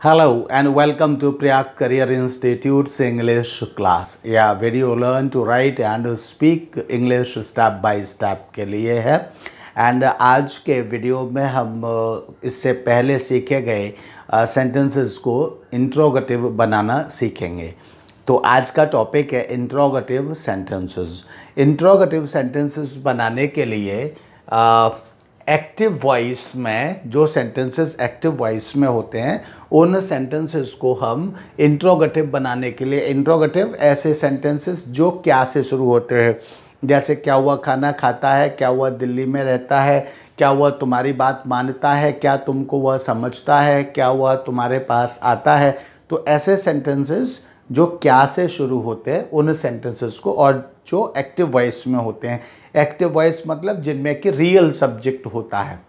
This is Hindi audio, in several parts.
Hello and welcome to Priyag Career Institute's English class. Yeah, where you learn to write and speak English step by step के लिए है। एंड आज के वीडियो में हम इससे पहले सीखे गए सेंटेंसेस को इंट्रोगेटिव बनाना सीखेंगे। तो आज का टॉपिक है इंट्रोगेटिव सेंटेंसेस। इंट्रोगेटिव सेंटेंसेस बनाने के लिए एक्टिव वॉइस में जो सेंटेंसेस एक्टिव वॉइस में होते हैं उन सेंटेंसेस को हम इंट्रोगेटिव बनाने के लिए, इंट्रोगेटिव ऐसे सेंटेंसेस जो क्या से शुरू होते हैं, जैसे क्या हुआ खाना खाता है, क्या हुआ दिल्ली में रहता है, क्या हुआ तुम्हारी बात मानता है, क्या तुमको वह समझता है, क्या हुआ तुम्हारे पास आता है। तो ऐसे सेंटेंसेस जो क्या से शुरू होते हैं उन सेंटेंसेस को, और जो एक्टिव वॉइस में होते हैं, एक्टिव वॉइस मतलब जिनमें कि रियल सब्जेक्ट होता है,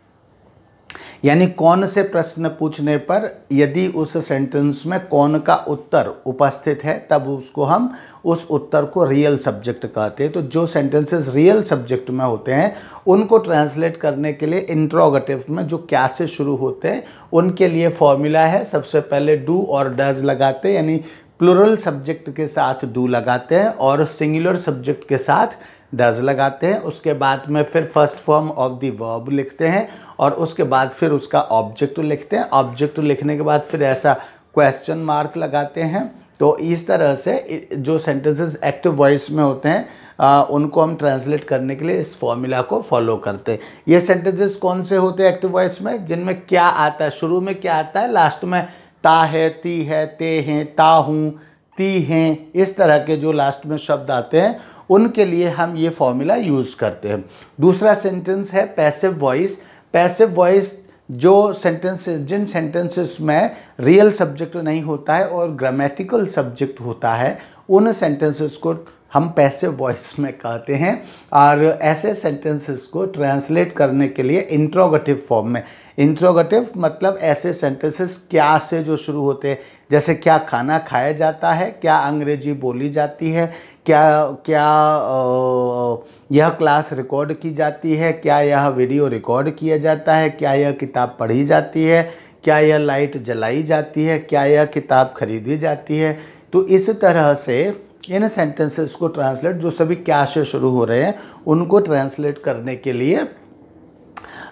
यानी कौन से प्रश्न पूछने पर यदि उस सेंटेंस में कौन का उत्तर उपस्थित है तब उसको हम उस उत्तर को रियल सब्जेक्ट कहते हैं। तो जो सेंटेंसेस रियल सब्जेक्ट में होते हैं उनको ट्रांसलेट करने के लिए इंट्रोगेटिव में जो क्या से शुरू होते हैं उनके लिए फॉर्मूला है। सबसे पहले डू और डज लगाते हैं, यानी प्लूरल सब्जेक्ट के साथ डू लगाते हैं और सिंगुलर सब्जेक्ट के साथ डज लगाते हैं। उसके बाद में फिर first form of the verb लिखते हैं और उसके बाद फिर उसका ऑब्जेक्ट लिखते हैं। ऑब्जेक्ट लिखने के बाद फिर ऐसा क्वेश्चन मार्क लगाते हैं। तो इस तरह से जो सेंटेंसेस एक्टिव वॉइस में होते हैं उनको हम ट्रांसलेट करने के लिए इस फॉर्मूला को फॉलो करते हैं। ये सेंटेंसेस कौन से होते हैं एक्टिव वॉइस में? जिनमें क्या आता है, शुरू में क्या आता है, लास्ट में ता है, ती है, ते हैं, ता हूँ, ती हैं, इस तरह के जो लास्ट में शब्द आते हैं उनके लिए हम ये फॉर्मूला यूज़ करते हैं। दूसरा सेंटेंस है पैसिव वॉइस। पैसिव वॉइस जो सेंटेंसेस, जिन सेंटेंसेस में रियल सब्जेक्ट नहीं होता है और ग्रामेटिकल सब्जेक्ट होता है, उन सेंटेंसेस को हम पैसिव वॉइस में कहते हैं। और ऐसे सेंटेंसेस को ट्रांसलेट करने के लिए इंट्रोगेटिव फॉर्म में, इंट्रोगेटिव मतलब ऐसे सेंटेंसेस क्या से जो शुरू होते हैं, जैसे क्या खाना खाया जाता है, क्या अंग्रेजी बोली जाती है, क्या यह क्लास रिकॉर्ड की जाती है, क्या यह वीडियो रिकॉर्ड किया जाता है, क्या यह किताब पढ़ी जाती है, क्या यह लाइट जलाई जाती है, क्या यह किताब खरीदी जाती है। तो इस तरह से इन सेंटेंसेस को ट्रांसलेट, जो सभी क्या से शुरू हो रहे हैं उनको ट्रांसलेट करने के लिए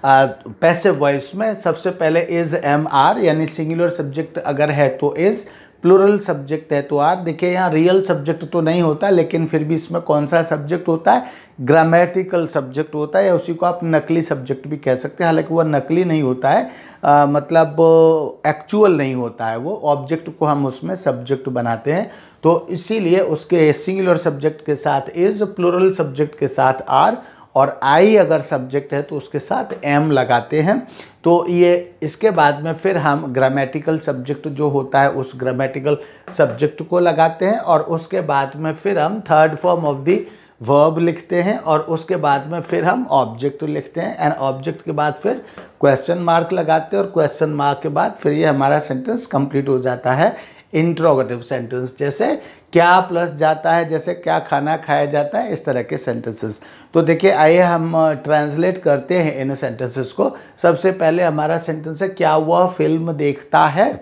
पैसिव वॉइस में सबसे पहले इज, एम, आर, यानी सिंगुलर सब्जेक्ट अगर है तो इज, प्लूरल सब्जेक्ट है तो आर। देखिए यहाँ रियल सब्जेक्ट तो नहीं होता, लेकिन फिर भी इसमें कौन सा सब्जेक्ट होता है, ग्रामेटिकल सब्जेक्ट होता है, या उसी को आप नकली सब्जेक्ट भी कह सकते हैं। हालांकि वह नकली नहीं होता है, मतलब एक्चुअल नहीं होता है, वो ऑब्जेक्ट को हम उसमें सब्जेक्ट बनाते हैं। तो इसीलिए उसके सिंगुलर सब्जेक्ट के साथ इज, प्लूरल सब्जेक्ट के साथ आर, और आई अगर सब्जेक्ट है तो उसके साथ एम लगाते हैं। तो ये इसके बाद में फिर हम ग्रामेटिकल सब्जेक्ट जो होता है उस ग्रामेटिकल सब्जेक्ट को लगाते हैं, और उसके बाद में फिर हम third form of the verb लिखते हैं, और उसके बाद में फिर हम ऑब्जेक्ट लिखते हैं, एंड ऑब्जेक्ट के बाद फिर क्वेश्चन मार्क लगाते हैं, और क्वेश्चन मार्क के बाद फिर ये हमारा सेंटेंस कंप्लीट हो जाता है। इंट्रोगेटिव सेंटेंस जैसे क्या प्लस जाता है, जैसे क्या खाना खाया जाता है, इस तरह के सेंटेंसेस। तो देखिए आइए हम ट्रांसलेट करते हैं इन सेंटेंसेस को। सबसे पहले हमारा सेंटेंस है क्या वह फिल्म देखता है,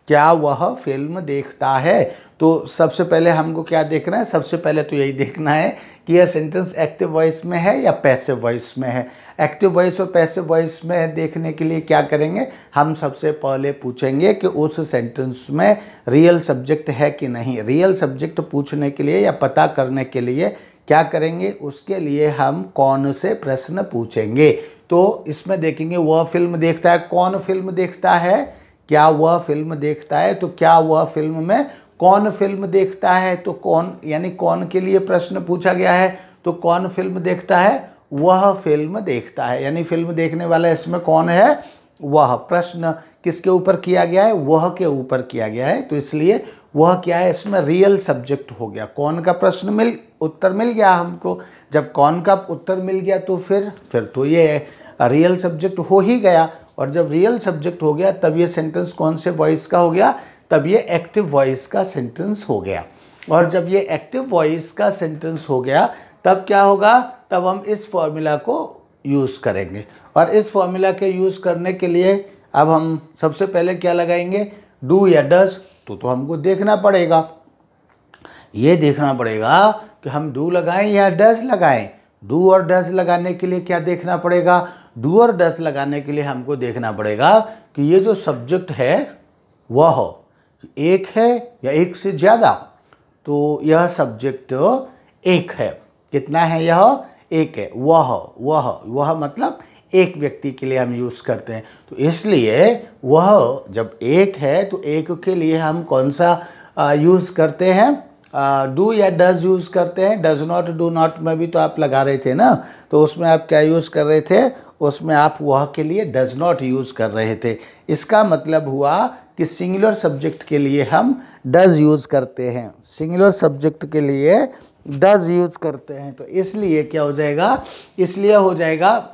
क्या वह फिल्म देखता है। तो सबसे पहले हमको क्या देखना है, सबसे पहले तो यही देखना है कि यह सेंटेंस एक्टिव वॉइस में है या पैसिव वॉइस में है। एक्टिव वॉइस और पैसिव वॉइस में देखने के लिए क्या करेंगे, हम सबसे पहले पूछेंगे कि उस सेंटेंस में रियल सब्जेक्ट है कि नहीं। रियल सब्जेक्ट पूछने के लिए या पता करने के लिए क्या करेंगे, उसके लिए हम कौन से प्रश्न पूछेंगे। तो इसमें देखेंगे वह फिल्म देखता है, कौन फिल्म देखता है, क्या वह फिल्म देखता है। तो क्या वह फिल्म में कौन फिल्म देखता है, तो कौन यानी कौन के लिए प्रश्न पूछा गया है। तो कौन फिल्म देखता है, वह फिल्म देखता है, यानी फिल्म देखने वाला इसमें कौन है, वह। प्रश्न किसके ऊपर किया गया है, वह के ऊपर किया गया है, तो इसलिए वह क्या है, इसमें रियल सब्जेक्ट हो गया। कौन का प्रश्न उत्तर मिल गया हमको। जब कौन का उत्तर मिल गया तो फिर तो ये रियल सब्जेक्ट हो ही गया, और जब रियल सब्जेक्ट हो गया तब ये सेंटेंस कौन से वॉइस का हो गया, तब ये एक्टिव वॉइस का सेंटेंस हो गया। और जब ये एक्टिव वॉइस का सेंटेंस हो गया तब क्या होगा, तब हम इस फॉर्मूला को यूज़ करेंगे। और इस फॉर्मूला के यूज़ करने के लिए अब हम सबसे पहले क्या लगाएंगे, डू या डज, तो हमको देखना पड़ेगा, ये देखना पड़ेगा कि हम डू लगाएं या डज लगाएं। डू और डज लगाने के लिए क्या देखना पड़ेगा? डू और डज लगाने के लिए हमको देखना पड़ेगा कि ये जो सब्जेक्ट है वह एक है या एक से ज़्यादा। तो यह सब्जेक्ट एक है। कितना है? यह एक है। वह मतलब एक व्यक्ति के लिए हम यूज़ करते हैं। तो इसलिए वह जब एक है तो एक के लिए हम कौन सा यूज़ करते हैं? डू या डज यूज़ करते हैं। डज नॉट, डू नॉट में भी तो आप लगा रहे थे ना, तो उसमें आप क्या यूज़ कर रहे थे? उसमें आप वह के लिए डज नॉट यूज़ कर रहे थे। इसका मतलब हुआ कि सिंगुलर सब्जेक्ट के लिए हम डज यूज़ करते हैं, सिंगुलर सब्जेक्ट के लिए डज यूज़ करते हैं। तो इसलिए क्या हो जाएगा? इसलिए हो जाएगा,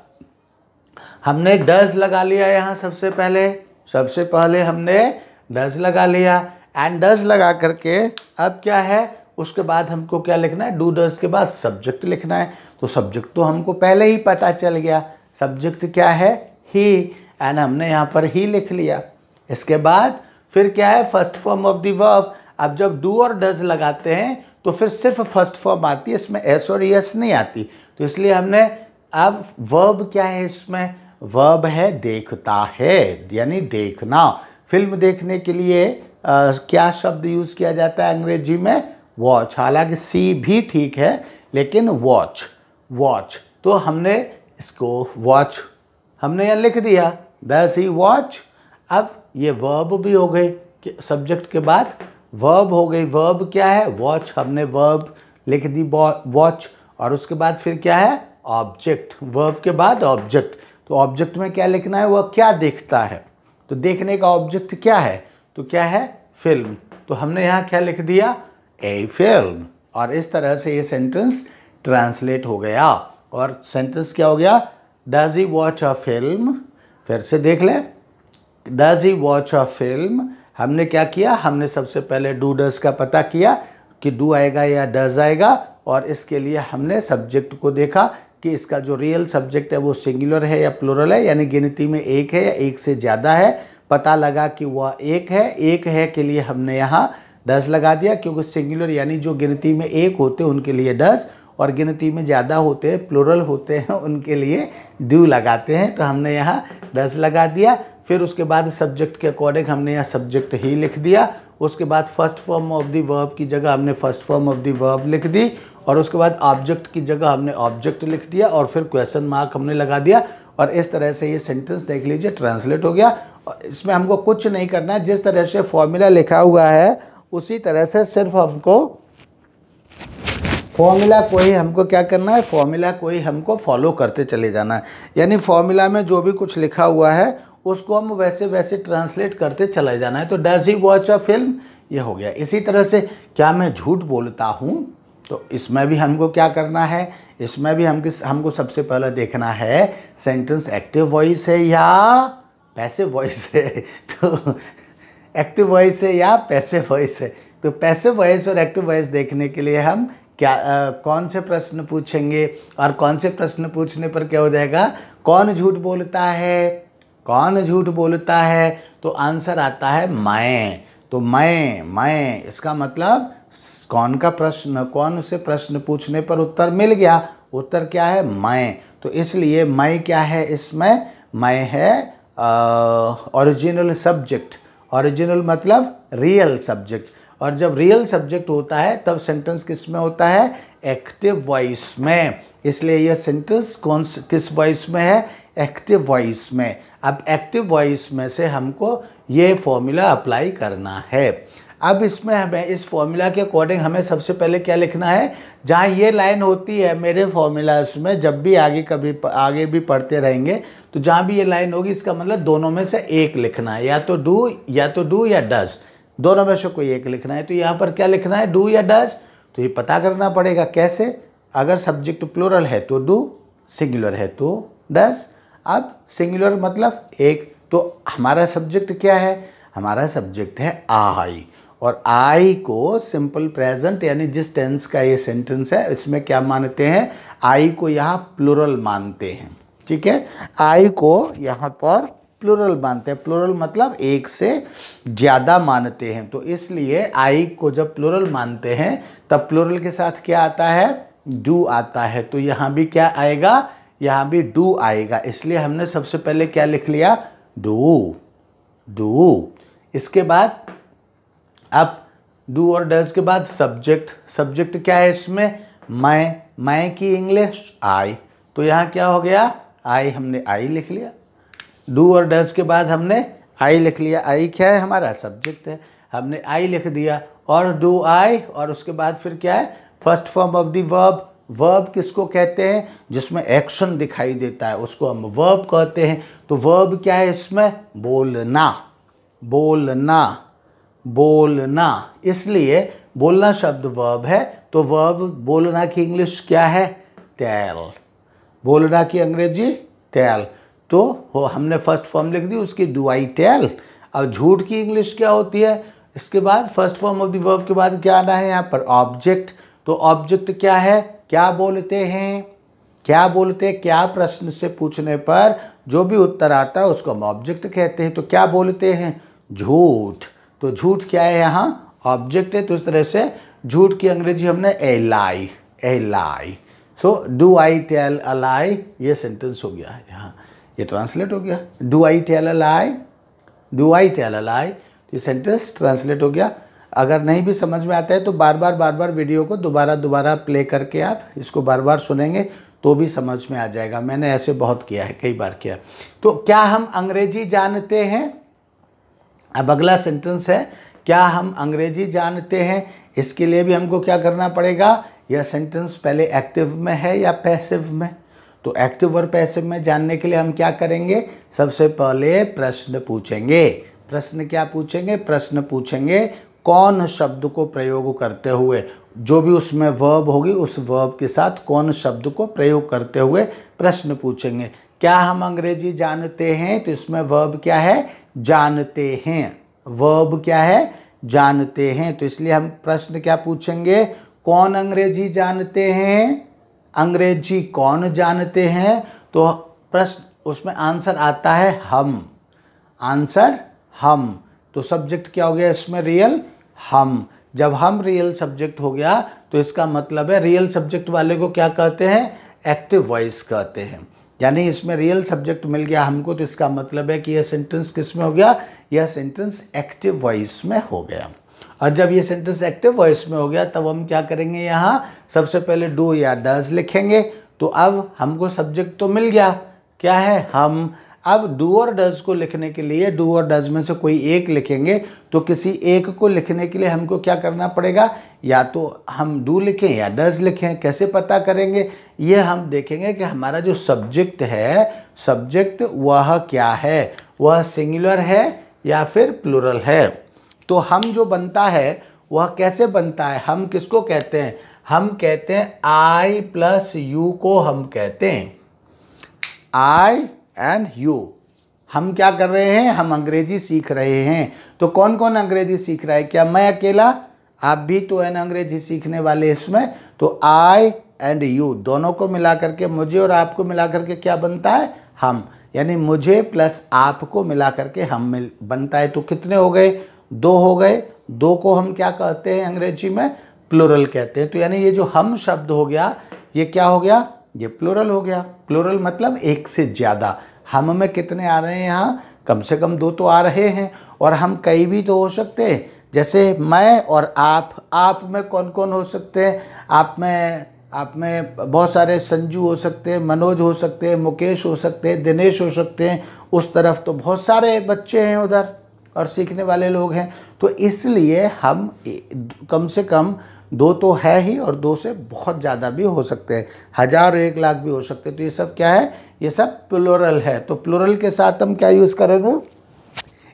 हमने डज लगा लिया यहाँ सबसे पहले हमने डज लगा लिया, एंड डज लगा करके अब क्या है, उसके बाद हमको क्या लिखना है? डू डज के बाद सब्जेक्ट लिखना है। तो सब्जेक्ट तो हमको पहले ही पता चल गया, सब्जेक्ट क्या है? ही, एंड हमने यहाँ पर ही लिख लिया। इसके बाद फिर क्या है? First form of the verb. अब जब डू और डज लगाते हैं तो फिर सिर्फ फर्स्ट फॉर्म आती है, इसमें एस और यस नहीं आती। तो इसलिए हमने अब वर्ब क्या है इसमें? वर्ब है देखता है, यानी देखना। फिल्म देखने के लिए क्या शब्द यूज़ किया जाता है अंग्रेजी में? वॉच। हालांकि सी भी ठीक है, लेकिन वॉच। तो हमने इसको वॉच हमने यहाँ लिख दिया, डज ही वॉच। अब ये वर्ब भी हो गई, सब्जेक्ट के बाद वर्ब हो गई। वर्ब क्या है? वॉच। हमने वर्ब लिख दी वॉच, और उसके बाद फिर क्या है? ऑब्जेक्ट। वर्ब के बाद ऑब्जेक्ट। तो ऑब्जेक्ट में क्या लिखना है? वह क्या देखता है। तो देखने का ऑब्जेक्ट क्या है? तो क्या है? फिल्म। तो हमने यहाँ क्या लिख दिया? ए फिल्म। और इस तरह से ये सेंटेंस ट्रांसलेट हो गया। और सेंटेंस क्या हो गया? Does he watch a film. फिर से देख लें, does he watch a film. हमने क्या किया? हमने सबसे पहले डू डज का पता किया कि डू आएगा या डज आएगा, और इसके लिए हमने सब्जेक्ट को देखा कि इसका जो रियल सब्जेक्ट है वो सिंगुलर है या प्लूरल है, यानी गिनती में एक है या एक से ज़्यादा है। पता लगा कि वह एक है के लिए हमने यहाँ डज लगा दिया, क्योंकि सिंगुलर यानी जो गिनती में एक होते हैं उनके लिए डज, और गिनती में ज़्यादा होते हैं, प्लूरल होते हैं, उनके लिए डू लगाते हैं। तो हमने यहाँ डज लगा दिया। फिर उसके बाद सब्जेक्ट के अकॉर्डिंग हमने यहाँ सब्जेक्ट ही लिख दिया। उसके बाद first form of the verb की जगह हमने first form of the verb लिख दी, और उसके बाद ऑब्जेक्ट की जगह हमने ऑब्जेक्ट लिख दिया, और फिर क्वेश्चन मार्क हमने लगा दिया। और इस तरह से ये सेंटेंस देख लीजिए ट्रांसलेट हो गया। और इसमें हमको कुछ नहीं करना है, जिस तरह से फॉर्मूला लिखा हुआ है उसी तरह से सिर्फ हमको फॉर्मूला को ही हमको क्या करना है? फॉर्मूला को ही हमको फॉलो करते चले जाना है। यानी फॉर्मूला में जो भी कुछ लिखा हुआ है उसको हम वैसे वैसे ट्रांसलेट करते चला जाना है। तो does he watch a film, ये हो गया। इसी तरह से क्या मैं झूठ बोलता हूँ? तो इसमें भी हमको क्या करना है? इसमें भी हमको सबसे पहले देखना है सेंटेंस एक्टिव वॉइस है या पैसिव वॉइस है। तो एक्टिव वॉइस है या पैसिव वॉइस है। तो पैसिव वॉइस और एक्टिव वॉइस देखने के लिए हम क्या कौन से प्रश्न पूछेंगे, और कौन से प्रश्न पूछने पर क्या हो जाएगा? कौन झूठ बोलता है? कौन झूठ बोलता है? तो आंसर आता है मैं। तो मैं इसका मतलब कौन का प्रश्न, कौन से प्रश्न पूछने पर उत्तर मिल गया। उत्तर क्या है? मैं। तो इसलिए मैं क्या है इसमें? मैं है ओरिजिनल सब्जेक्ट। ओरिजिनल मतलब रियल सब्जेक्ट। और जब रियल सब्जेक्ट होता है तब सेंटेंस किस में होता है? एक्टिव वॉइस में। इसलिए यह सेंटेंस किस वॉइस में है? एक्टिव वॉइस में। अब एक्टिव वॉइस में से हमको ये फॉर्मूला अप्लाई करना है। अब इसमें हमें इस फॉर्मूला के अकॉर्डिंग हमें सबसे पहले क्या लिखना है? जहाँ ये लाइन होती है मेरे फॉर्मूलाज में, जब भी आगे भी पढ़ते रहेंगे तो जहाँ भी ये लाइन होगी इसका मतलब दोनों में से एक लिखना है, या तो डू या डज, दोनों में से कोई एक लिखना है। तो यहाँ पर क्या लिखना है? डू या डज। तो ये पता करना पड़ेगा कैसे? अगर सब्जेक्ट प्लूरल है तो डू, सिंगुलर है तो डज। अब सिंगुलर मतलब एक, तो हमारा सब्जेक्ट क्या है? हमारा सब्जेक्ट है आई, और आई को सिंपल प्रेजेंट यानी जिस टेंस का ये सेंटेंस है इसमें क्या मानते हैं? आई को यहाँ प्लूरल मानते हैं। ठीक है, आई को यहाँ पर प्लूरल मानते हैं। प्लूरल मतलब एक से ज़्यादा मानते हैं। तो इसलिए आई को जब प्लूरल मानते हैं तब प्लूरल के साथ क्या आता है, डू आता है। तो यहाँ भी क्या आएगा, यहाँ भी डू आएगा। इसलिए हमने सबसे पहले क्या लिख लिया, डू, डू। इसके बाद अब डू और डज के बाद सब्जेक्ट, सब्जेक्ट क्या है इसमें, मैं की इंग्लिश आई। तो यहाँ क्या हो गया, आई, हमने आई लिख लिया। डू और डज के बाद हमने आई लिख लिया। आई क्या है, हमारा सब्जेक्ट है, हमने आई लिख दिया। और डू आई, और उसके बाद फिर क्या है, first form of the verb. Verb किसको कहते हैं, जिसमें एक्शन दिखाई देता है उसको हम वर्ब कहते हैं। तो वर्ब क्या है इसमें, बोलना, बोलना, बोलना। इसलिए बोलना शब्द वर्ब है। तो वर्ब बोलना की इंग्लिश क्या है, टेल। बोलना की अंग्रेजी टेल। तो हमने फर्स्ट फॉर्म लिख दी उसकी, डू आई टेल। अब झूठ की इंग्लिश क्या होती है, इसके बाद first form of the verb के बाद क्या आना है यहाँ पर, ऑब्जेक्ट। तो ऑब्जेक्ट क्या है, क्या बोलते हैं, क्या बोलते हैं, क्या प्रश्न से पूछने पर जो भी उत्तर आता है उसको हम ऑब्जेक्ट कहते हैं। तो क्या बोलते हैं, झूठ। तो झूठ क्या है यहाँ, ऑब्जेक्ट है। तो इस तरह से झूठ की अंग्रेजी हमने ए लाई, ए लाई। So do I tell a lie, ये सेंटेंस हो गया है यहाँ, ये ट्रांसलेट हो गया। Do I tell a lie, do I tell a lie, ये सेंटेंस ट्रांसलेट हो गया। अगर नहीं भी समझ में आता है तो बार बार वीडियो को दोबारा प्ले करके आप इसको बार बार सुनेंगे तो भी समझ में आ जाएगा। मैंने ऐसे बहुत किया है, कई बार किया। तो क्या हम अंग्रेजी जानते हैं, अब अगला सेंटेंस है, क्या हम अंग्रेजी जानते हैं। इसके लिए भी हमको क्या करना पड़ेगा, यह सेंटेंस पहले एक्टिव में है या पैसिव में। तो एक्टिव और पैसिव में जानने के लिए हम क्या करेंगे, सबसे पहले प्रश्न पूछेंगे। प्रश्न क्या पूछेंगे, प्रश्न पूछेंगे कौन शब्द को प्रयोग करते हुए, जो भी उसमें वर्ब होगी उस वर्ब के साथ कौन शब्द को प्रयोग करते हुए प्रश्न पूछेंगे। क्या हम अंग्रेजी जानते हैं, तो इसमें वर्ब क्या है, जानते हैं। वर्ब क्या है, जानते हैं। तो इसलिए हम प्रश्न क्या पूछेंगे, कौन अंग्रेजी जानते हैं, अंग्रेजी कौन जानते हैं। तो प्रश्न उसमें आंसर आता है हम, आंसर हम। तो सब्जेक्ट क्या हो गया इसमें, रियल, हम। जब हम रियल सब्जेक्ट हो गया तो इसका मतलब है रियल सब्जेक्ट वाले को क्या कहते हैं, एक्टिव वॉइस कहते हैं। यानी इसमें रियल सब्जेक्ट मिल गया हमको, तो इसका मतलब है कि यह सेंटेंस किस में हो गया, यह सेंटेंस एक्टिव वॉइस में हो गया। और जब ये सेंटेंस एक्टिव वॉइस में हो गया तब हम क्या करेंगे, यहाँ सबसे पहले डू या डज लिखेंगे। तो अब हमको सब्जेक्ट तो मिल गया, क्या है, हम। अब डू और डज को लिखने के लिए डू और डज में से कोई एक लिखेंगे। तो किसी एक को लिखने के लिए हमको क्या करना पड़ेगा, या तो हम डू लिखें या डज लिखें। कैसे पता करेंगे, ये हम देखेंगे कि हमारा जो सब्जेक्ट है, सब्जेक्ट वह क्या है, वह सिंगुलर है या फिर प्लूरल है। तो हम जो बनता है वह कैसे बनता है, हम किसको कहते हैं, हम कहते हैं आई प्लस यू को हम कहते हैं, आई एंड यू। हम क्या कर रहे हैं, हम अंग्रेजी सीख रहे हैं। तो कौन कौन अंग्रेजी सीख रहा है, क्या मैं अकेला, आप भी तो है ना अंग्रेजी सीखने वाले इसमें। तो आई एंड यू दोनों को मिला करके, मुझे और आपको मिला करके क्या बनता है, हम। यानी मुझे प्लस आपको मिला करके हम बनता है। तो कितने हो गए, दो हो गए। दो को हम क्या कहते हैं अंग्रेजी में, प्लूरल कहते हैं। तो यानी ये जो हम शब्द हो गया, ये क्या हो गया, ये प्लूरल हो गया। प्लूरल मतलब एक से ज़्यादा। हम में कितने आ रहे हैं, यहाँ कम से कम दो तो आ रहे हैं। और हम कई भी तो हो सकते हैं, जैसे मैं और आप में कौन कौन हो सकते हैं, आप में बहुत सारे संजू हो सकते हैं, मनोज हो सकते हैं, मुकेश हो सकते हैं, दिनेश हो सकते हैं। उस तरफ तो बहुत सारे बच्चे हैं उधर और सीखने वाले लोग हैं। तो इसलिए हम कम से कम दो तो है ही, और दो से बहुत ज़्यादा भी हो सकते हैं, 1000 1 लाख भी हो सकते हैं। तो ये सब क्या है, ये सब प्लूरल है। तो प्लूरल के साथ हम क्या यूज़ करेंगे,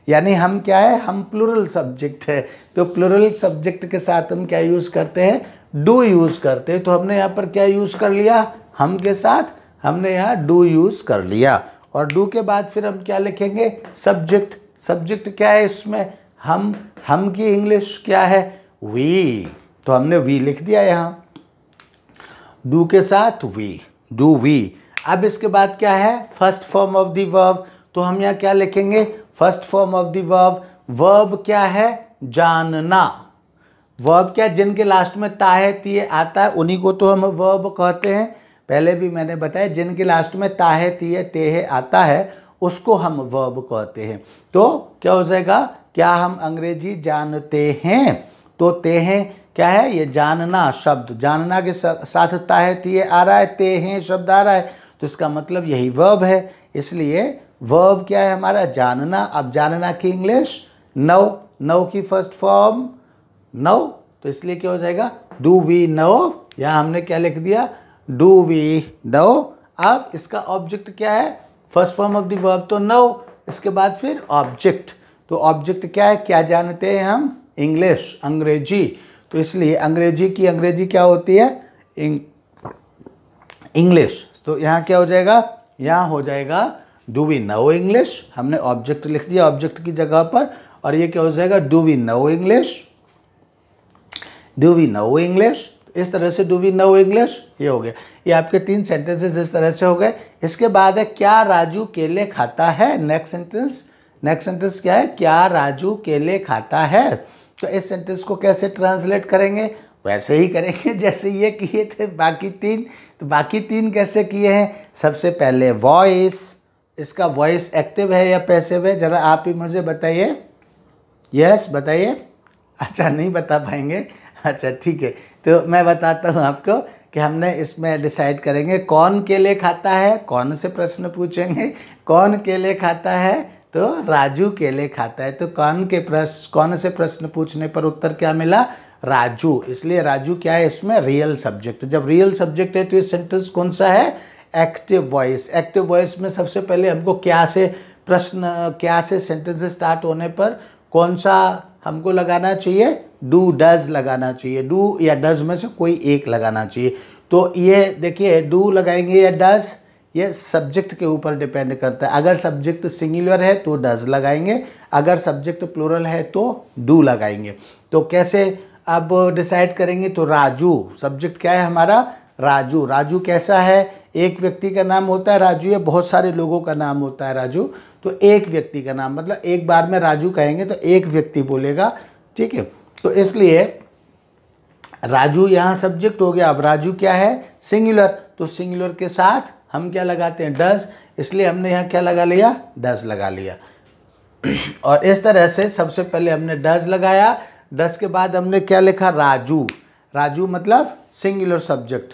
यानी हम क्या है, हम प्लूरल सब्जेक्ट है। तो प्लूरल सब्जेक्ट के साथ हम क्या यूज़ करते हैं, डू यूज़ करते हैं। तो हमने यहाँ पर क्या यूज़ कर लिया, हम के साथ हमने यहाँ डू यूज़ कर लिया। और डू के बाद फिर हम क्या लिखेंगे, सब्जेक्ट। सब्जेक्ट क्या है इसमें, हम की इंग्लिश क्या है, वी। तो हमने वी लिख दिया यहाँ, डू के साथ वी, डू वी। अब इसके बाद क्या है, first form of the verb. तो हम यहाँ क्या लिखेंगे, first form of the verb. Verb क्या है, जानना। वर्ब क्या, जिनके लास्ट में ता है तिये आता है उन्हीं को तो हम वर्ब कहते हैं। पहले भी मैंने बताया, जिनके लास्ट में ता है तिये ते है आता है उसको हम वर्ब कहते हैं। तो क्या हो जाएगा, क्या हम अंग्रेजी जानते हैं, तो ते हैं क्या है, ये जानना शब्द, जानना के साथ ता है तिये आ रहा है, ते हैं शब्द आ रहा है, तो इसका मतलब यही वर्ब है। इसलिए वर्ब क्या है हमारा, जानना। अब जानना की इंग्लिश नो, नो की फर्स्ट फॉर्म नो, तो इसलिए क्या हो जाएगा, डू वी नो। यहाँ हमने क्या लिख दिया, डू वी नो। अब इसका ऑब्जेक्ट क्या है, first form of the verb तो नो, इसके बाद फिर ऑब्जेक्ट, तो ऑब्जेक्ट क्या है, क्या जानते हैं हम, इंग्लिश, अंग्रेजी। तो इसलिए अंग्रेजी की अंग्रेजी क्या होती है, इंग्लिश। तो यहाँ क्या हो जाएगा, यहाँ हो जाएगा डू वी नो इंग्लिश। हमने ऑब्जेक्ट लिख दिया ऑब्जेक्ट की जगह पर, और ये क्या हो जाएगा, do we know English, do we know English. इस तरह से डू वी नो इंग्लिश, ये हो गया। ये आपके 3 सेंटेंसेस इस तरह से हो गए। इसके बाद है क्या राजू केले खाता है। नेक्स्ट सेंटेंस, नेक्स्ट सेंटेंस क्या है, क्या राजू केले खाता है। तो इस सेंटेंस को कैसे ट्रांसलेट करेंगे, वैसे ही करेंगे जैसे ये किए थे बाकी 3। तो बाकी 3 कैसे किए हैं, सबसे पहले वॉइस, इसका वॉइस एक्टिव है या पैसिव है, जरा आप ही मुझे बताइए। यस बताइए। अच्छा नहीं बता पाएंगे, अच्छा ठीक है, तो मैं बताता हूँ आपको कि हमने इसमें डिसाइड करेंगे कौन केले खाता है, कौन से प्रश्न पूछेंगे, कौन केले खाता है, तो राजू केले खाता है। तो कौन से प्रश्न पूछने पर उत्तर क्या मिला, राजू। इसलिए राजू क्या है इसमें, रियल सब्जेक्ट। जब रियल सब्जेक्ट है तो ये सेंटेंस कौन सा है, एक्टिव वॉइस। एक्टिव वॉइस में सबसे पहले हमको क्या से प्रश्न, क्या से सेंटेंस स्टार्ट होने पर कौन सा हमको लगाना चाहिए, डू डज लगाना चाहिए। डू या डज में से कोई एक लगाना चाहिए। तो ये देखिए, डू लगाएंगे या डज, ये सब्जेक्ट के ऊपर डिपेंड करता है। अगर सब्जेक्ट सिंगुलर है तो डज लगाएंगे, अगर सब्जेक्ट प्लूरल है तो डू लगाएंगे। तो कैसे अब डिसाइड करेंगे, तो राजू सब्जेक्ट क्या है हमारा, राजू। राजू कैसा है, एक व्यक्ति का नाम होता है राजू या बहुत सारे लोगों का नाम होता है राजू। तो एक व्यक्ति का नाम, मतलब एक बार में राजू कहेंगे तो एक व्यक्ति बोलेगा, ठीक है। तो इसलिए राजू यहाँ सब्जेक्ट हो गया। अब राजू क्या है, सिंगुलर, तो सिंगुलर के साथ हम क्या लगाते हैं, डज। इसलिए हमने यहाँ क्या लगा लिया, डज लगा लिया। और इस तरह से सबसे पहले हमने डज लगाया, डज के बाद हमने क्या लिखा, राजू। राजू मतलब सिंगुलर सब्जेक्ट,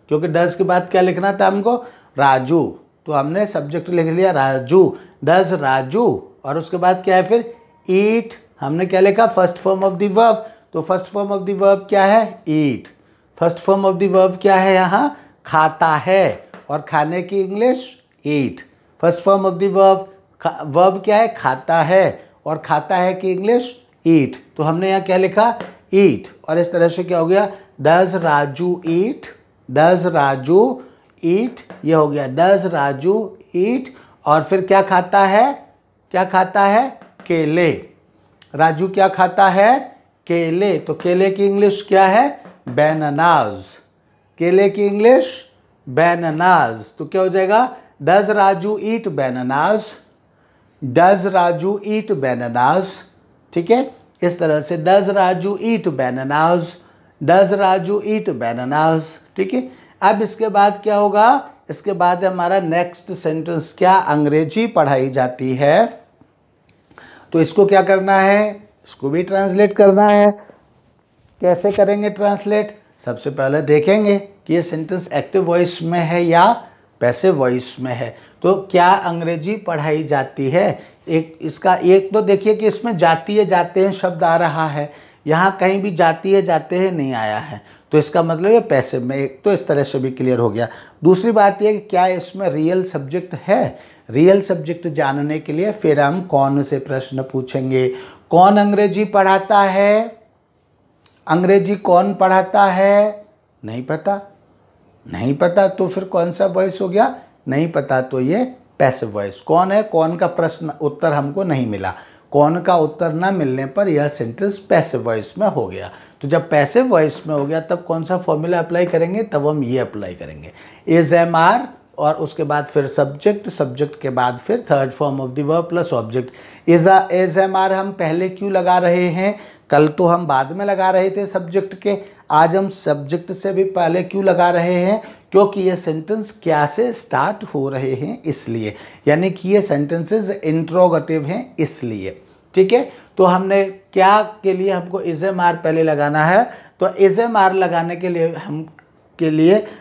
क्योंकि डज के बाद क्या लिखना था हमको, राजू। तो हमने सब्जेक्ट लिख लिया राजू, डज राजू। और उसके बाद क्या है फिर, ईट। हमने क्या लिखा, first form of the verb. तो first form of the verb क्या है, eat. First form of the verb क्या है यहाँ, खाता है, और खाने की English eat. First form of the verb, verb क्या है, खाता है, और खाता है की इंग्लिश ईट। तो हमने यहाँ क्या लिखा, ईट। और इस तरह से क्या हो गया, does Raju eat, does Raju eat, ये हो गया, डज राजू ईट। और फिर क्या खाता है, क्या खाता है, केले। राजू क्या खाता है, केले। तो केले की इंग्लिश क्या है, बनानाज। केले की इंग्लिश बनानाज। तो क्या हो जाएगा, does Raju eat bananas, does Raju eat bananas, ठीक है। इस तरह से does Raju eat bananas, does Raju eat bananas, ठीक है। अब इसके बाद क्या होगा, इसके बाद हमारा नेक्स्ट सेंटेंस, क्या अंग्रेजी पढ़ाई जाती है, तो इसको क्या करना है, इसको भी ट्रांसलेट करना है। कैसे करेंगे ट्रांसलेट, सबसे पहले देखेंगे कि ये सेंटेंस एक्टिव वॉइस में है या पैसिव वॉइस में है। तो क्या अंग्रेजी पढ़ाई जाती है, एक इसका एक तो देखिए कि इसमें जाती है जाते हैं शब्द आ रहा है, यहाँ कहीं भी जाती है जाते हैं नहीं आया है, तो इसका मतलब ये पैसिव में। एक तो इस तरह से भी क्लियर हो गया। दूसरी बात यह कि क्या इसमें रियल सब्जेक्ट है। रियल सब्जेक्ट जानने के लिए फिर हम कौन से प्रश्न पूछेंगे। कौन अंग्रेजी पढ़ाता है, अंग्रेजी कौन पढ़ाता है, नहीं पता, नहीं पता, तो फिर कौन सा वॉइस हो गया, नहीं पता, तो ये पैसिव वॉइस। कौन है, कौन का प्रश्न उत्तर हमको नहीं मिला, कौन का उत्तर ना मिलने पर यह सेंटेंस पैसिव वॉइस में हो गया। तो जब पैसिव वॉइस में हो गया तब कौन सा फॉर्मूला अप्लाई करेंगे, तब हम ये अप्लाई करेंगे, इज एम आर और उसके बाद फिर सब्जेक्ट, सब्जेक्ट के बाद फिर third form of the verb plus object. Is am are हम पहले क्यों लगा रहे हैं, कल तो हम बाद में लगा रहे थे सब्जेक्ट के, आज हम सब्जेक्ट से भी पहले क्यों लगा रहे हैं, क्योंकि ये सेंटेंस क्या से स्टार्ट हो रहे हैं इसलिए, यानी कि ये सेंटेंसेस इंट्रोगेटिव हैं इसलिए। ठीक है, तो हमने क्या के लिए हमको इज एम आर पहले लगाना है, तो इज एम आर लगाने के लिए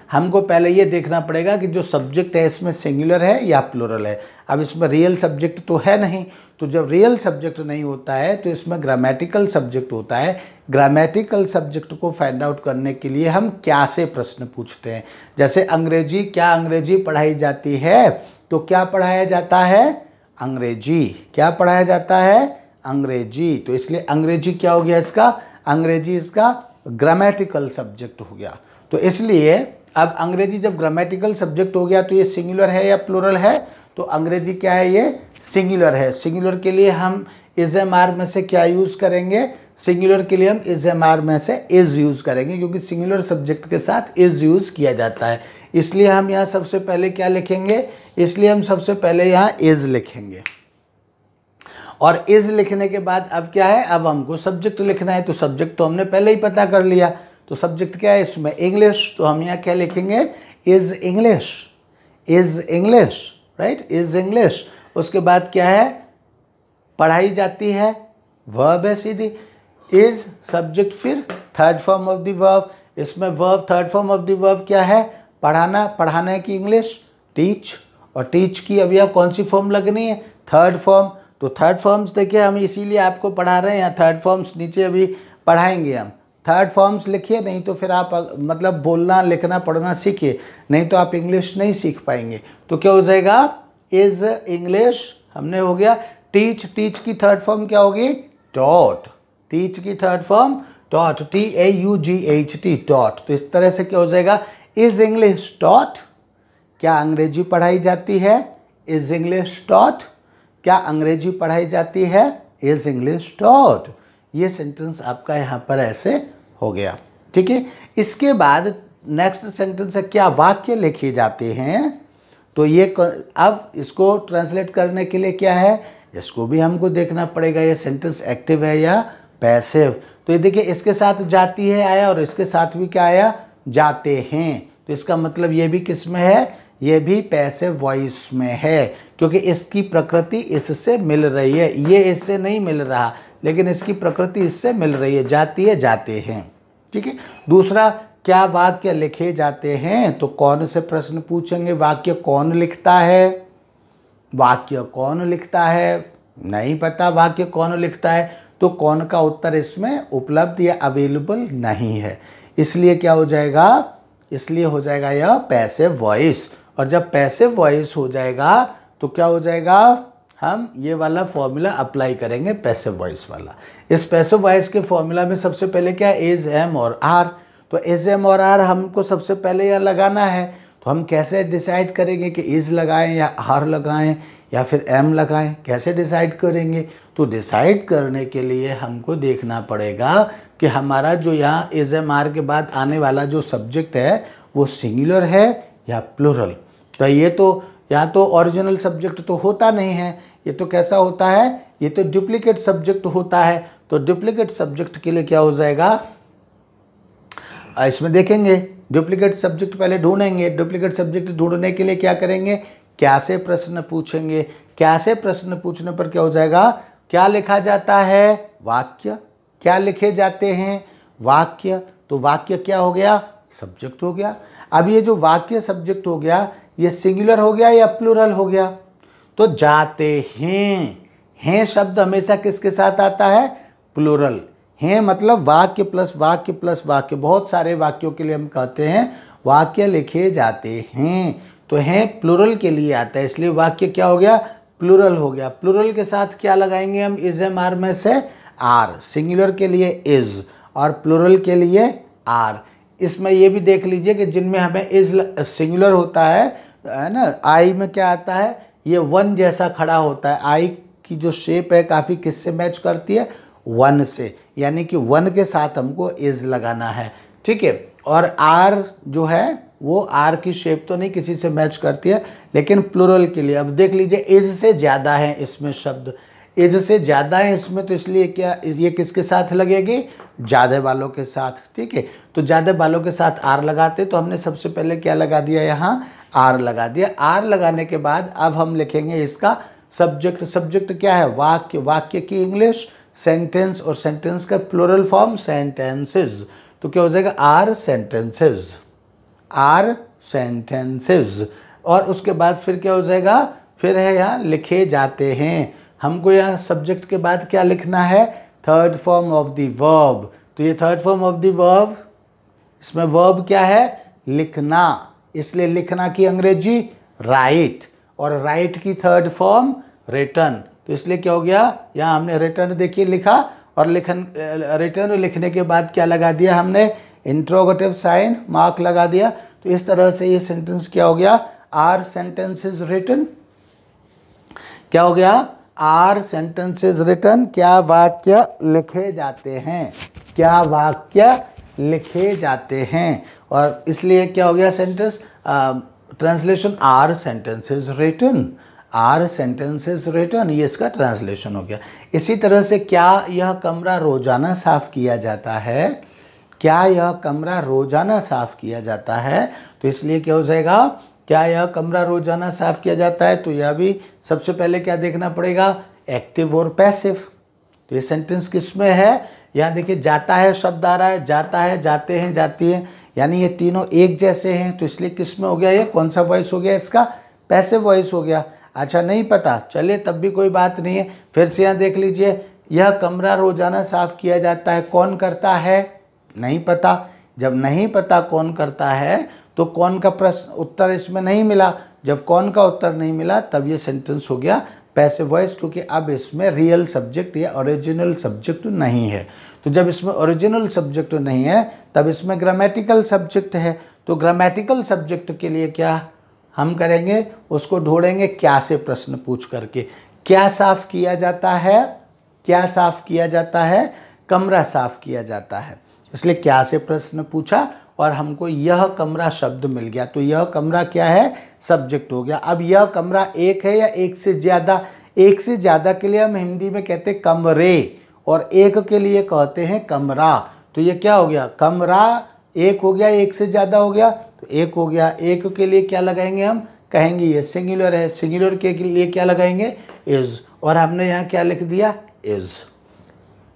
हमको पहले ये देखना पड़ेगा कि जो सब्जेक्ट है इसमें सिंगुलर है या प्लूरल है। अब इसमें रियल सब्जेक्ट तो है नहीं, तो जब रियल सब्जेक्ट नहीं होता है तो इसमें ग्रामेटिकल सब्जेक्ट होता है। ग्रामेटिकल सब्जेक्ट को फाइंड आउट करने के लिए हम क्या से प्रश्न पूछते हैं। जैसे अंग्रेजी, क्या अंग्रेजी पढ़ाई जाती है, तो क्या पढ़ाया जाता है, अंग्रेजी। क्या पढ़ाया जाता है, अंग्रेजी। तो इसलिए अंग्रेजी क्या हो गया इसका, अंग्रेजी इसका ग्रामेटिकल सब्जेक्ट हो गया। तो इसलिए अब अंग्रेजी जब ग्रामेटिकल सब्जेक्ट हो गया तो ये सिंगुलर है या प्लूरल है, तो अंग्रेजी क्या है, ये सिंगुलर है। सिंगुलर के लिए हम इज एम आर में से क्या यूज़ करेंगे, सिंगुलर के लिए हम इज एम आर में से इज यूज़ करेंगे, क्योंकि सिंगुलर सब्जेक्ट के साथ इज यूज़ किया जाता है। इसलिए हम यहाँ सबसे पहले क्या लिखेंगे, इसलिए हम सबसे पहले यहाँ इज लिखेंगे। और इज लिखने के बाद अब क्या है, अब हमको सब्जेक्ट लिखना है, तो सब्जेक्ट तो हमने पहले ही पता कर लिया। तो सब्जेक्ट क्या है इसमें, इंग्लिश, तो हम यहाँ क्या लिखेंगे, is English. Is English, right, is English. उसके बाद क्या है, पढ़ाई जाती है, वर्ब है सीधी, इज सब्जेक्ट, फिर third form of the verb. इसमें verb, third form of the verb क्या है, पढ़ाना। पढ़ाने की इंग्लिश टीच, और टीच की अब यह कौन सी फॉर्म लगनी है, थर्ड फॉर्म। तो थर्ड फॉर्म्स देखिए हम इसीलिए आपको पढ़ा रहे हैं, यहाँ थर्ड फॉर्म्स नीचे अभी पढ़ाएंगे हम। थर्ड फॉर्म्स लिखिए, नहीं तो फिर आप मतलब बोलना लिखना पढ़ना सीखिए, नहीं तो आप इंग्लिश नहीं सीख पाएंगे। तो क्या हो जाएगा, इज इंग्लिश हमने हो गया। टीच, टीच की थर्ड फॉर्म क्या होगी, टॉट। टीच की third form taught, TAUGHT, taught. तो इस तरह से क्या हो जाएगा, इज इंग्लिश टॉट। क्या अंग्रेजी पढ़ाई जाती है, इज इंग्लिश टॉट। क्या अंग्रेजी पढ़ाई जाती है, इज इंग्लिश टॉट। ये सेंटेंस आपका यहाँ पर ऐसे हो गया। ठीक है, इसके बाद नेक्स्ट सेंटेंस है, क्या वाक्य लिखे जाते हैं। तो ये अब इसको ट्रांसलेट करने के लिए क्या है, इसको भी हमको देखना पड़ेगा, ये सेंटेंस एक्टिव है या पैसिव। तो ये देखिए इसके साथ जाती है आया, और इसके साथ भी क्या आया, जाते हैं। तो इसका मतलब ये भी किस में है, ये भी पैसिव वॉइस में है, क्योंकि इसकी प्रकृति इससे मिल रही है। ये इससे नहीं मिल रहा, लेकिन इसकी प्रकृति इससे मिल रही है, जाती है, जाते हैं। ठीक है, दूसरा, क्या वाक्य लिखे जाते हैं, तो कौन से प्रश्न पूछेंगे, वाक्य कौन लिखता है। वाक्य कौन लिखता है, नहीं पता वाक्य कौन लिखता है, तो कौन का उत्तर इसमें उपलब्ध या अवेलेबल नहीं है। इसलिए क्या हो जाएगा, इसलिए हो जाएगा यह पैसिव वॉइस। और जब पैसिव वॉइस हो जाएगा तो क्या हो जाएगा, हम ये वाला फॉर्मूला अप्लाई करेंगे, पैसिव वॉइस वाला। इस पैसिव वॉइस के फॉर्मूला में सबसे पहले क्या है, इज, एम और आर। तो इज, एम और आर हमको सबसे पहले यह लगाना है। तो हम कैसे डिसाइड करेंगे कि इज लगाएं या आर लगाएं या फिर एम लगाएं, कैसे डिसाइड करेंगे। तो डिसाइड करने के लिए हमको देखना पड़ेगा कि हमारा जो यहाँ इज, एम, आर के बाद आने वाला जो सब्जेक्ट है वो सिंगुलर है या प्लूरल। तो ये तो या तो ओरिजिनल सब्जेक्ट तो होता नहीं है, ये तो कैसा होता है, ये तो डुप्लीकेट सब्जेक्ट होता है। तो डुप्लीकेट सब्जेक्ट के लिए क्या हो जाएगा, इसमें देखेंगे डुप्लीकेट सब्जेक्ट पहले ढूंढेंगे। डुप्लीकेट सब्जेक्ट ढूंढने के लिए क्या करेंगे, क्या से प्रश्न पूछेंगे। क्या से प्रश्न पूछने पर क्या हो जाएगा, क्या लिखा जाता है, वाक्य। क्या लिखे जाते हैं, वाक्य। तो वाक्य क्या हो गया, सब्जेक्ट हो गया। अब ये जो वाक्य सब्जेक्ट हो गया, ये सिंगुलर हो गया या प्लूरल हो गया। तो जाते हैं शब्द हमेशा किसके साथ आता है, प्लूरल। हैं मतलब वाक्य प्लस वाक्य प्लस वाक्य। बहुत सारे वाक्यों के लिए हम कहते हैं वाक्य लिखे जाते हैं, तो हैं प्लूरल के लिए आता है, इसलिए वाक्य क्या हो गया, प्लूरल हो गया। प्लूरल के साथ क्या लगाएंगे हम, इज, एम, आर में से आर। सिंगुलर के लिए इज और प्लूरल के लिए आर। इसमें ये भी देख लीजिए कि जिनमें हमें इज सिंगुलर होता है ना, आई में क्या आता है, ये वन जैसा खड़ा होता है। आई की जो शेप है काफ़ी किससे मैच करती है, वन से, यानी कि वन के साथ हमको इज लगाना है। ठीक है, और आर जो है वो आर की शेप तो नहीं किसी से मैच करती है, लेकिन प्लूरल के लिए अब देख लीजिए इज से ज़्यादा है इसमें शब्द, इज से ज़्यादा है इसमें, तो इसलिए क्या ये किसके साथ लगेगी, ज़्यादा वालों के साथ। ठीक है, तो ज़्यादा वालों के साथ आर लगाते, तो हमने सबसे पहले क्या लगा दिया, यहाँ आर लगा दिया। आर लगाने के बाद अब हम लिखेंगे इसका सब्जेक्ट। सब्जेक्ट क्या है, वाक्य। वाक्य की इंग्लिश सेंटेंस, और सेंटेंस का प्लूरल फॉर्म सेंटेंसेस। तो क्या हो जाएगा, आर सेंटेंसेस, आर सेंटेंसेस। और उसके बाद फिर क्या हो जाएगा, फिर है यहाँ लिखे जाते हैं। हमको यहाँ सब्जेक्ट के बाद क्या लिखना है, third form of the verb. तो ये third form of the verb, इसमें वर्ब क्या है, लिखना, इसलिए लिखना की अंग्रेजी राइट, और राइट की थर्ड फॉर्म रिटन। तो इसलिए क्या हो गया, यहाँ हमने रिटन देखिए लिखा, और रिटन लिखने के बाद क्या लगा दिया हमने, इंट्रोगेटिव साइन मार्क लगा दिया। तो इस तरह से ये सेंटेंस क्या हो गया, आर सेंटेंसेस रिटन। क्या हो गया, आर सेंटेंसेस रिटन, क्या वाक्य लिखे जाते हैं, क्या वाक्य लिखे जाते हैं। और इसलिए क्या हो गया sentence, translation are sentences written, are sentences written, ये इसका ट्रांसलेशन हो गया। इसी तरह से क्या यह कमरा रोजाना साफ किया जाता है, क्या यह कमरा रोजाना साफ किया जाता है। तो इसलिए क्या हो जाएगा, क्या यह कमरा रोजाना साफ किया जाता है, तो यह भी सबसे पहले क्या देखना पड़ेगा, एक्टिव और पैसिव। तो ये सेंटेंस किस में है, यहाँ देखिए जाता है शब्द आ रहा है, जाता है, जाते हैं, जाती है, यानी ये तीनों एक जैसे हैं। तो इसलिए किस में हो गया, ये कौन सा वॉइस हो गया, इसका पैसिव वॉइस हो गया। अच्छा नहीं पता, चलिए तब भी कोई बात नहीं है। फिर से यहाँ देख लीजिए, यह कमरा रोजाना साफ किया जाता है, कौन करता है, नहीं पता। जब नहीं पता कौन करता है, तो कौन का प्रश्न उत्तर इसमें नहीं मिला। जब कौन का उत्तर नहीं मिला, तब ये सेंटेंस हो गया पैसिव वॉइस, क्योंकि अब इसमें रियल सब्जेक्ट या ओरिजिनल सब्जेक्ट नहीं है। तो जब इसमें ओरिजिनल सब्जेक्ट नहीं है, तब इसमें ग्रामेटिकल सब्जेक्ट है। तो ग्रामेटिकल सब्जेक्ट के लिए क्या हम करेंगे, उसको ढूंढेंगे क्या से प्रश्न पूछ करके। क्या साफ किया जाता है, क्या साफ किया जाता है, कमरा साफ किया जाता है। इसलिए क्या से प्रश्न पूछा और हमको यह कमरा शब्द मिल गया। तो यह कमरा क्या है, सब्जेक्ट हो गया। अब यह कमरा एक है या एक से ज़्यादा, एक से ज़्यादा के लिए हम हिंदी में कहते हैं कमरे, और एक के लिए कहते हैं कमरा। तो ये क्या हो गया, कमरा एक हो गया, एक से ज़्यादा हो गया, तो एक हो गया। एक के लिए क्या लगाएंगे, हम कहेंगे ये सिंगुलर है, सिंगुलर के लिए क्या लगाएंगे, इज़, और हमने यहाँ क्या लिख दिया, इज़।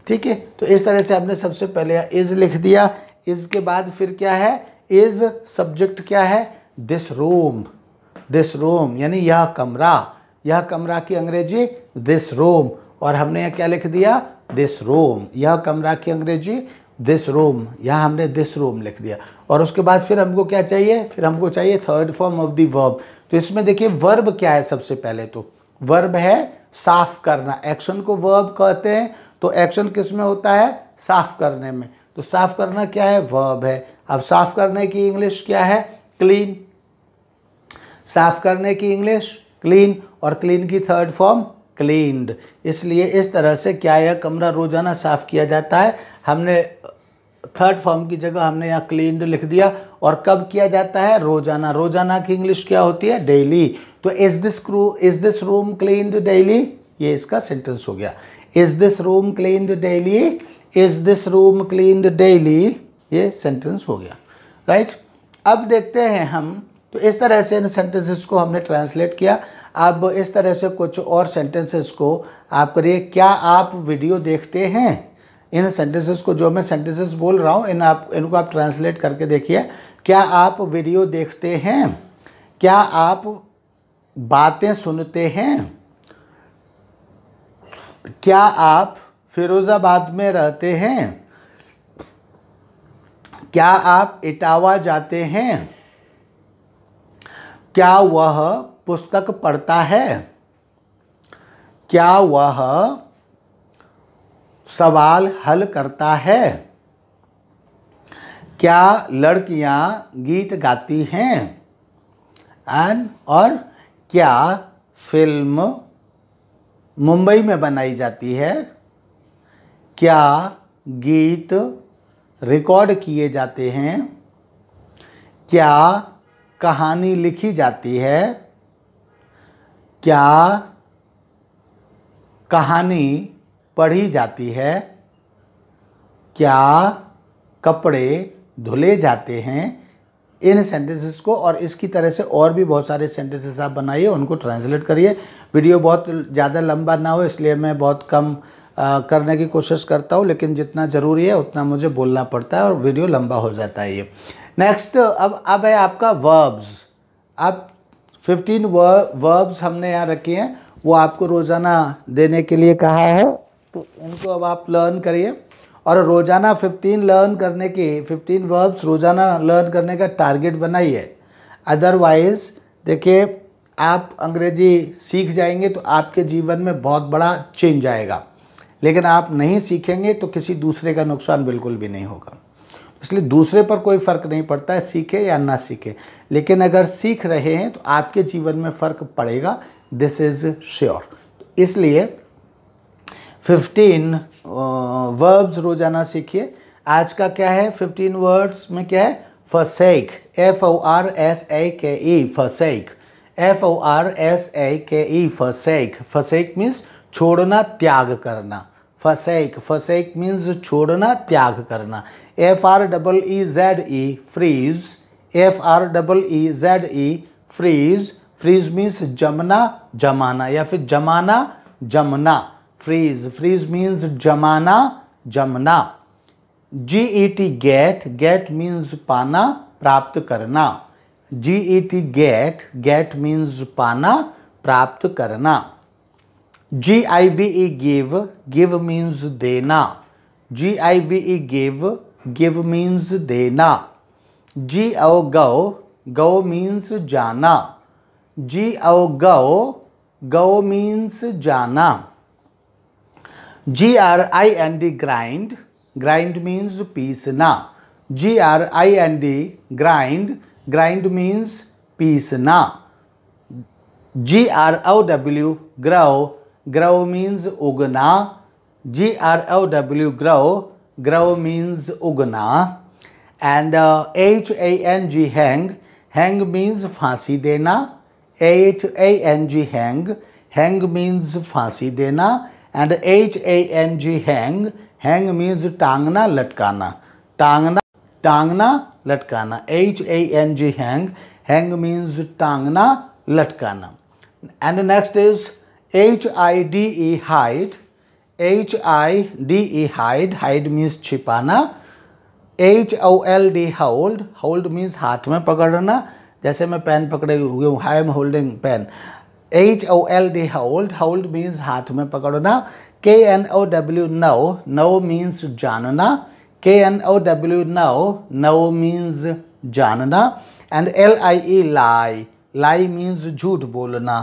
ठीक है, तो इस तरह से हमने सबसे पहले इज़ लिख दिया। इज़ के बाद फिर क्या है, इज़ सब्जेक्ट क्या है, दिस रूम, दिस रूम यानी यह कमरा, यह कमरा की अंग्रेजी दिस रूम, और हमने यहाँ क्या लिख दिया, दिस रूम, यह कमरा की अंग्रेजी दिस रूम, यहाँ हमने दिस रूम लिख दिया। और उसके बाद फिर हमको क्या चाहिए, फिर हमको चाहिए third form of the verb. तो इसमें देखिए वर्ब क्या है, सबसे पहले तो वर्ब है साफ करना, एक्शन को वर्ब कहते हैं। तो एक्शन किस में होता है, साफ करने में। तो साफ करना क्या है, वर्ब है। अब साफ करने की इंग्लिश क्या है, क्लीन, साफ करने की इंग्लिश क्लीन, और क्लीन की थर्ड फॉर्म क्लीन्ड। इसलिए इस तरह से क्या यह कमरा रोजाना साफ किया जाता है, हमने थर्ड फॉर्म की जगह हमने यहाँ क्लीन्ड लिख दिया। और कब किया जाता है, रोजाना। रोजाना की इंग्लिश क्या होती है, डेली। तो is this room cleaned daily, ये इसका सेंटेंस हो गया। Is this room cleaned daily, is this room cleaned daily, ये सेंटेंस हो गया, राइट। अब देखते हैं हम, तो इस तरह से इन सेंटेंसेस को हमने ट्रांसलेट किया। अब इस तरह से कुछ और सेंटेंसेस को आप करिए। क्या आप वीडियो देखते हैं, इन सेंटेंसेस को, जो मैं सेंटेंसेस बोल रहा हूँ इनको आप ट्रांसलेट करके देखिए। क्या आप वीडियो देखते हैं, क्या आप बातें सुनते हैं, क्या आप फिरोजाबाद में रहते हैं, क्या आप इटावा जाते हैं, क्या वह पुस्तक पढ़ता है, क्या वह सवाल हल करता है, क्या लड़कियां गीत गाती हैं, और क्या फिल्म मुंबई में बनाई जाती है, क्या गीत रिकॉर्ड किए जाते हैं, क्या कहानी लिखी जाती है? क्या कहानी पढ़ी जाती है? क्या कपड़े धुले जाते हैं? इन सेंटेंसेस को और इसकी तरह से और भी बहुत सारे सेंटेंसेस आप बनाइए, उनको ट्रांसलेट करिए। वीडियो बहुत ज़्यादा लंबा ना हो इसलिए मैं बहुत कम करने की कोशिश करता हूँ, लेकिन जितना ज़रूरी है उतना मुझे बोलना पड़ता है और वीडियो लंबा हो जाता है ये। नेक्स्ट अब है आपका वर्ब्स। अब 15 वर्ब्स हमने यहाँ रखे हैं, वो आपको रोज़ाना देने के लिए कहा है, तो इनको अब आप लर्न करिए। और रोज़ाना 15 वर्ब्स रोज़ाना लर्न करने का टारगेट बनाइए। अदरवाइज़ देखिए, आप अंग्रेजी सीख जाएंगे तो आपके जीवन में बहुत बड़ा चेंज आएगा, लेकिन आप नहीं सीखेंगे तो किसी दूसरे का नुकसान बिल्कुल भी नहीं होगा। इसलिए दूसरे पर कोई फ़र्क नहीं पड़ता है सीखे या ना सीखे, लेकिन अगर सीख रहे हैं तो आपके जीवन में फ़र्क पड़ेगा, दिस इज़ श्योर। इसलिए 15 वर्ब्स रोज़ाना सीखिए। आज का क्या है 15 वर्ड्स में क्या है? forsake, FORSAKE, forsake, FORSAKE, forsake। forsake means छोड़ना, त्याग करना। forsake मीन्स छोड़ना, त्याग करना। FREEZE, freeze, FREEZE, freeze। freeze means जमना, जमाना, या फिर जमाना, जमना। freeze means जमाना, जमना। GET, get means पाना, प्राप्त करना। GET, get means पाना, प्राप्त करना। GIVE, give means देना। GIVE, give means देना। go means जाना। go means जाना। GRIND, grind means पीसना। GRIND, grind means पीसना। GROW, grow means Ugna. GROW, grow means Ugna. And HANG, hang means फांसी देना। HANG, hang means फांसी देना। And HANG, hang means टांगना, लटकाना। टांगना, लटकाना। HANG, hang means टांगना, लटकाना। And next is HIDE, hide. HIDE, hide means छिपाना। HOLD, hold means हाथ में पकड़ना, जैसे मैं पेन पकड़े हुए हूँ, I am holding pen। HOLD, hold means हाथ में पकड़ना। KNOW, know means जानना। KNOW, know means जानना। And LIE, lie means झूठ बोलना।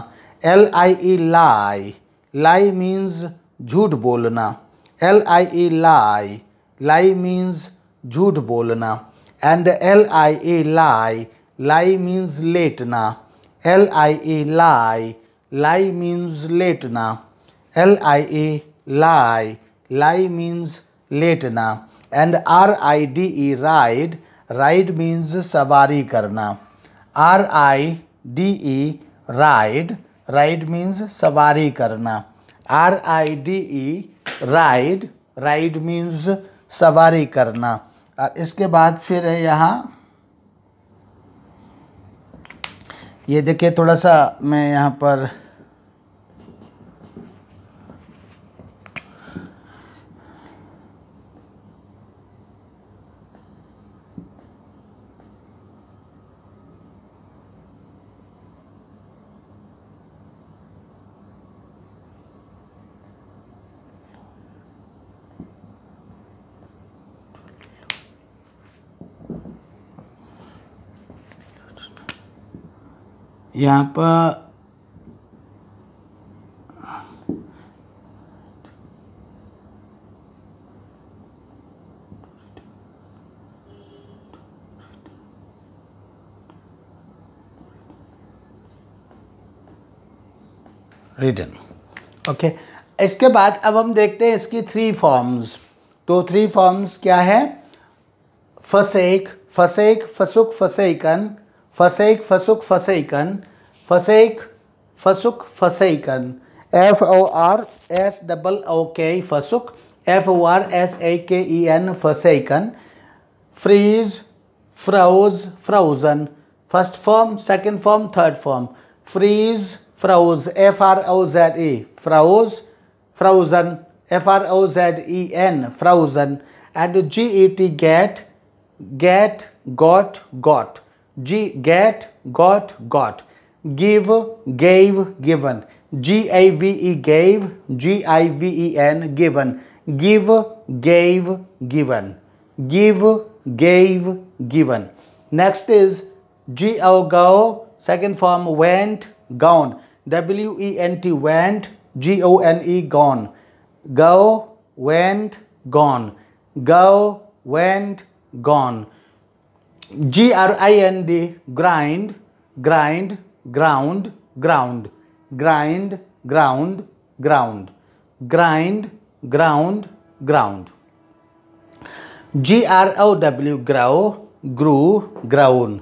LIE, lie means झूठ बोलना। LIE, lie means झूठ बोलना। And LIE, lie means लेटना। LIE, lie means लेटना। LIE, lie means लेटना। And RIDE, ride means सवारी करना। RIDE, ride means सवारी करना। RIDE, ride means सवारी करना। और इसके बाद फिर है यहाँ, ये देखिए थोड़ा सा मैं यहाँ पर यहाँ पर रिटन, ओके। इसके बाद अब हम देखते हैं इसकी 3 फॉर्म्स। तो 3 फॉर्म्स क्या है? forsake, forsake, forsuk, forsaken, forsake, forsuk, forsaken, forsake, forsuk, forsaken, FORSOOK, forsuk, FORSAKEN, forsaken, freeze, froze, frozen, first form, second form, third form, freeze, froze, FROZE, froze, frozen, FROZEN, frozen, and GET, get, get, got, got, get, got, got, give, gave, given, GAVE, gave, GIVEN, given, give, gave, given, give, gave, given. Next is GO, go, second form, went, gone, WENT, went, GONE, gone, go, went, gone, go, went, gone, GRIND, grind, grind, ground, ground, grind, ground, ground, grind, ground, ground, GROW, grow, grew, grown,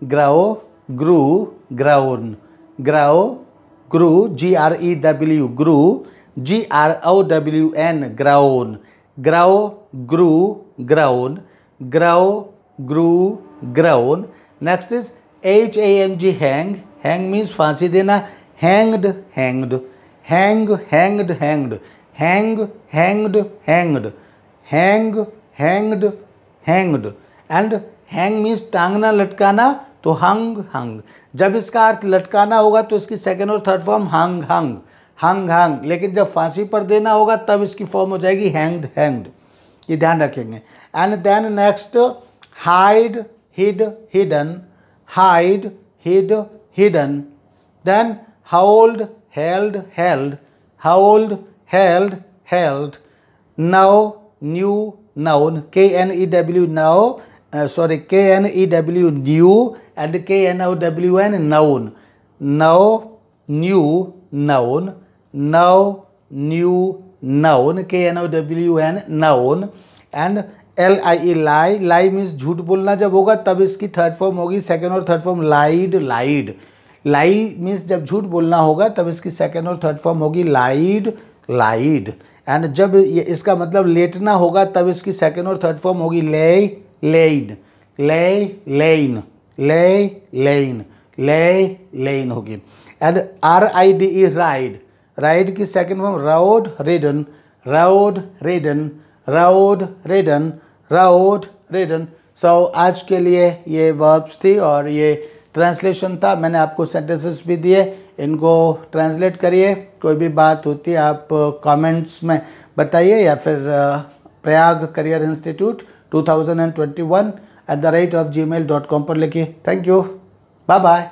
grow, grew, grown, grow, grew, GREW, grew, GROWN, grown, grow, grew, grown, grow, grew, grown. Next is HANG, hang, hang means फांसी देना, hanged, hanged, hang, hanged, hanged, hang, hanged, hanged, hang, hanged, hanged, and hang means टांगना, लटकाना, तो hung, hung. जब इसका अर्थ लटकाना होगा तो इसकी सेकेंड और third form hung, hung, hung, hung, लेकिन जब फांसी पर देना होगा तब इसकी फॉर्म हो जाएगी hanged, hanged. ये ध्यान रखेंगे. And then next, hide, hid, hidden, hide, hid, hidden. Then hold, held, held, hold, held, held, know, knew, known, KNEW, know, KNEW, knew, and KNOWN, known, know, knew, known, know, knew, known, KNOWN, known, and LIE, lie, lie means झूठ बोलना जब होगा तब इसकी थर्ड फॉर्म होगी, सेकेंड और third form lied, lied, lie means जब झूठ बोलना होगा तब इसकी सेकेंड और थर्ड फॉर्म होगी lied, lied, एंड जब इसका मतलब लेटना होगा तब इसकी सेकेंड और थर्ड फॉर्म होगी lay, laid, lay, lain, lay, lain, lay, lain होगी. एंड RIDE, ride, ride की second form road, ridden, road, ridden, road, ridden, road, ridden. So आज के लिए ये verbs थी और ये ट्रांसलेशन था. मैंने आपको सेंटेंसेस भी दिए, इनको ट्रांसलेट करिए. कोई भी बात होती है आप कमेंट्स में बताइए या फिर प्रयाग करियर इंस्टीट्यूट 2021 @gmail.com पर लिखिए. Thank you, bye bye.